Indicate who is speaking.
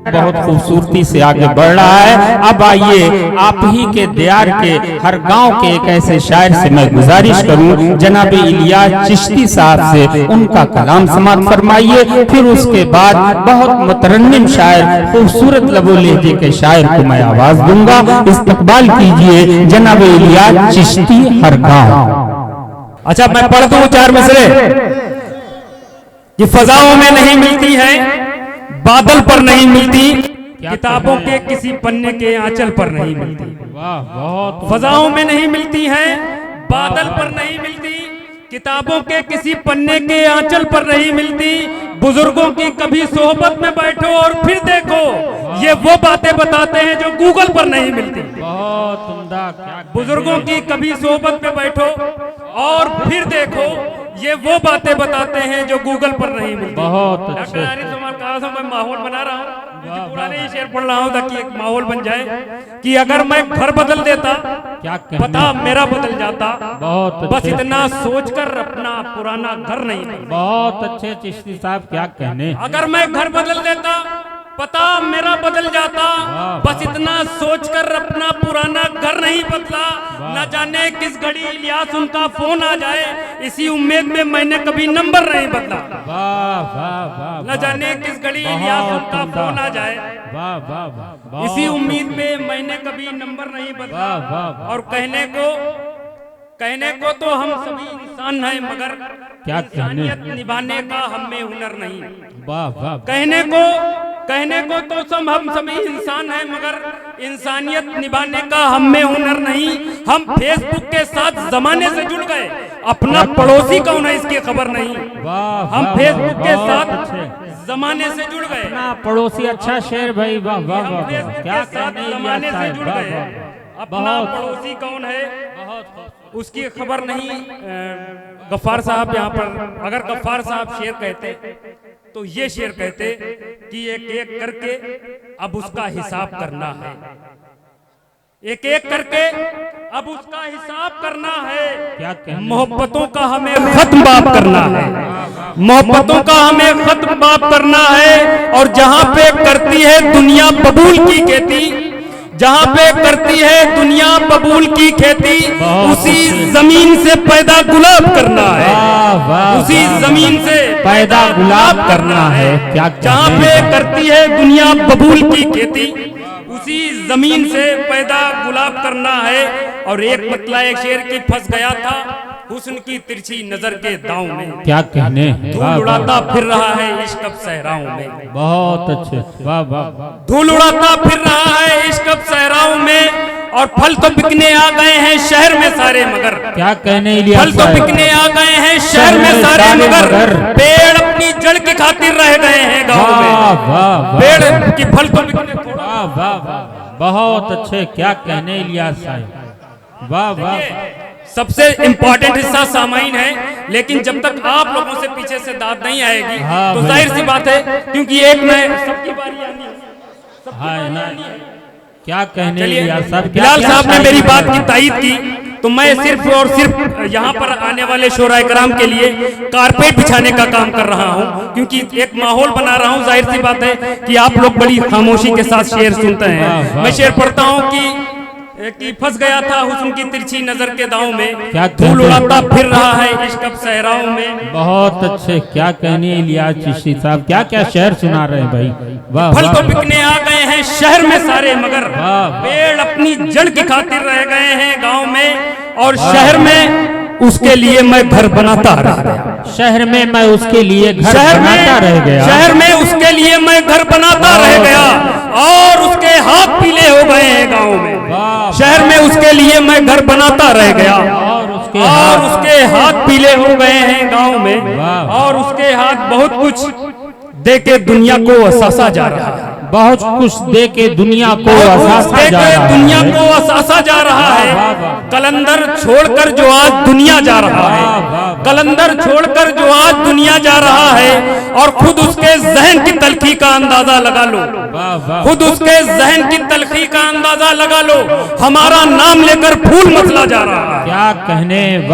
Speaker 1: बहुत खूबसूरती से आगे बढ़ रहा है। अब आइए आप ही के दियार के हर गांव के एक ऐसे शायर से मैं गुजारिश करूं, जनाब इलियास चिश्ती साहब से उनका कलाम समाअत फरमाइए। फिर उसके बाद बहुत मुतरन्निम शायर, खूबसूरत लबो लहजे के शायर को मैं आवाज दूंगा। इस्तकबाल कीजिए जनाब इलियास चिश्ती हर गांव।
Speaker 2: अच्छा, मैं पढ़ दूं चार मिसरे। ये फजाओं में नहीं मिलती है, बादल पर नहीं मिलती, किताबों के किसी पन्ने के आंचल पर नहीं मिलती।
Speaker 1: वाह, बहुत
Speaker 2: फजाओं में नहीं मिलती है, बादल पर नहीं मिलती, किताबों के किसी पन्ने के आंचल पर नहीं मिलती। बुजुर्गों की कभी सोहबत में बैठो और फिर देखो, ये वो बातें बताते हैं जो गूगल पर नहीं मिलती।
Speaker 1: बहुत उम्दा।
Speaker 2: बुजुर्गों की कभी सोहबत में बैठो और फिर देखो, ये वो बातें बताते हैं जो गूगल पर नहीं मिलती।
Speaker 1: बहुत अच्छे।
Speaker 2: डॉक्टर आरिफ उमर कहा था, मैं माहौल बना रहा हूँ, पुराने ही शेर पढ़ रहा हूँ ताकि एक माहौल बन जाए कि अगर मैं घर बदल देता,
Speaker 1: क्या
Speaker 2: पता मेरा बदल जाता।
Speaker 1: बहुत
Speaker 2: बस इतना सोचकर अपना पुराना घर नहीं बदलता।
Speaker 1: बहुत अच्छे चिश्ती साहब, क्या कहने।
Speaker 2: अगर मैं घर बदल देता, पता मेरा बदल जाता। बस इतना सोचकर अपना पुराना घर नहीं बदला। न जाने किस घड़ी इलियास उनका फोन आ जाए, इसी उम्मीद में मैंने कभी नंबर नहीं बदला।
Speaker 1: वाह वाह वाह।
Speaker 2: न जाने किस घड़ी इलियास उनका फोन आ जाए,
Speaker 1: वाह वाह वाह।
Speaker 2: इसी उम्मीद में मैंने कभी नंबर नहीं बदला। और कहने को तो हम सभी इंसान हैं, मगर
Speaker 1: क्या
Speaker 2: इंसानियत निभाने का हम में हुनर नहीं।
Speaker 1: वाह वाह।
Speaker 2: कहने को तो हम सभी इंसान हैं, मगर इंसानियत निभाने का हम में हुनर नहीं। हम फेसबुक के साथ जमाने से जुड़ गए, अपना पड़ोसी कौन है इसकी खबर नहीं। हम फेसबुक के साथ जमाने से जुड़ गए,
Speaker 1: अपना पड़ोसी। अच्छा शेर भाई, वाह वाह वाह। क्या कहने
Speaker 2: जमाने से जुड़ गए, अपना पड़ोसी कौन है उसकी खबर नहीं। गफ्फार साहब यहाँ पर, अगर गफ्फार साहब शेर कहते तो ये शेर कहते कि एक एक करके अब उसका हिसाब करना है, एक एक करके अब उसका हिसाब करना है।
Speaker 1: क्या कहने।
Speaker 2: मोहब्बतों का हमें खत्म बाप करना है, मोहब्बतों का हमें खत्म बाप करना है। और जहाँ पे करती है दुनिया बबूल की खेती, जहाँ पे करती है दुनिया बबूल की खेती, उसी जमीन से पैदा गुलाब करना है, उसी जमीन से पैदा गुलाब करना है। जहाँ पे करती है दुनिया बबूल की खेती, उसी जमीन से पैदा गुलाब करना है। और एक मतला एक शेर की फंस गया था हुस्न की तिरछी नजर के दांव में।
Speaker 1: क्या कहने।
Speaker 2: धूल उड़ाता फिर रहा है इश्क अब सहराओं में।
Speaker 1: बहुत अच्छे, वाह वाह।
Speaker 2: धूल उड़ाता फिर रहा है इश्क अब सहराओं में, और फल तो बिकने आ गए हैं शहर में सारे, मगर
Speaker 1: क्या कहने इलियास
Speaker 2: फल तो बिकने आ गए हैं शहर में सारे, मगर पेड़ अपनी जड़ की खातिर रह गए हैं गाँव में। पेड़ की फल तो बिकने थोड़ा।
Speaker 1: वाह वाह, बहुत अच्छे। क्या कहने इलियास साहब, वाह वाह।
Speaker 2: सबसे इम्पोर्टेंट हिस्सा सामाइन है, लेकिन जब तक आप लोगों से पीछे से दाद नहीं आएगी तो जाहिर सी बात है, क्योंकि एक में सबकी बारी आनी है।
Speaker 1: क्या कहने इलियास साहब।
Speaker 2: बिलाल साहब ने मेरी बात की तायीद की, तो मैं सिर्फ और सिर्फ यहाँ पर आने वाले शोराए कराम के लिए कारपेट बिछाने का काम कर रहा हूँ, क्योंकि एक माहौल बना रहा हूँ। जाहिर सी बात है कि आप लोग बड़ी खामोशी के साथ शेर सुनते हैं। मैं शेर पढ़ता हूँ कि फंस गया था हुस्न की तिरछी नजर के दांव में, धूल उड़ाता फिर रहा है इश्क अब सहराओं में।
Speaker 1: बहुत अच्छे। क्या कहने इलियास चिश्ती साहब, क्या क्या शेर सुना रहे हैं भाई, वाह।
Speaker 2: फल तो बिकने आ गए हैं शहर में सारे, मगर पेड़ अपनी जड़ की खातिर रह गए हैं गांव में। और शहर में उसके लिए मैं घर बनाता रह गया,
Speaker 1: शहर में मैं उसके लिए घर बनाता रह गया,
Speaker 2: शहर में उसके लिए मैं घर बनाता रह गया। और उसके हाथ पीले हो गए हैं गाँव में, शहर में उसके लिए मैं घर बनाता रह गया। और उसके हाथ पीले हो गए हैं गाँव में, और उसके हाथ बहुत कुछ दे के दुनिया को असासा जा रहा है,
Speaker 1: बहुत कुछ दे के दुनिया को असासा जा रहा है,
Speaker 2: दुनिया को असासा जा रहा है। कलंदर छोड़कर जो आज दुनिया जा रहा है, कलंदर छोड़कर जो आज दुनिया जा रहा है। और खुद उसके जहन की तलखी का अंदाजा लगा लो, खुद उसके जहन की तलखी का अंदाजा लगा लो। हमारा नाम लेकर फूल मचला जा रहा है।
Speaker 1: क्या कहने।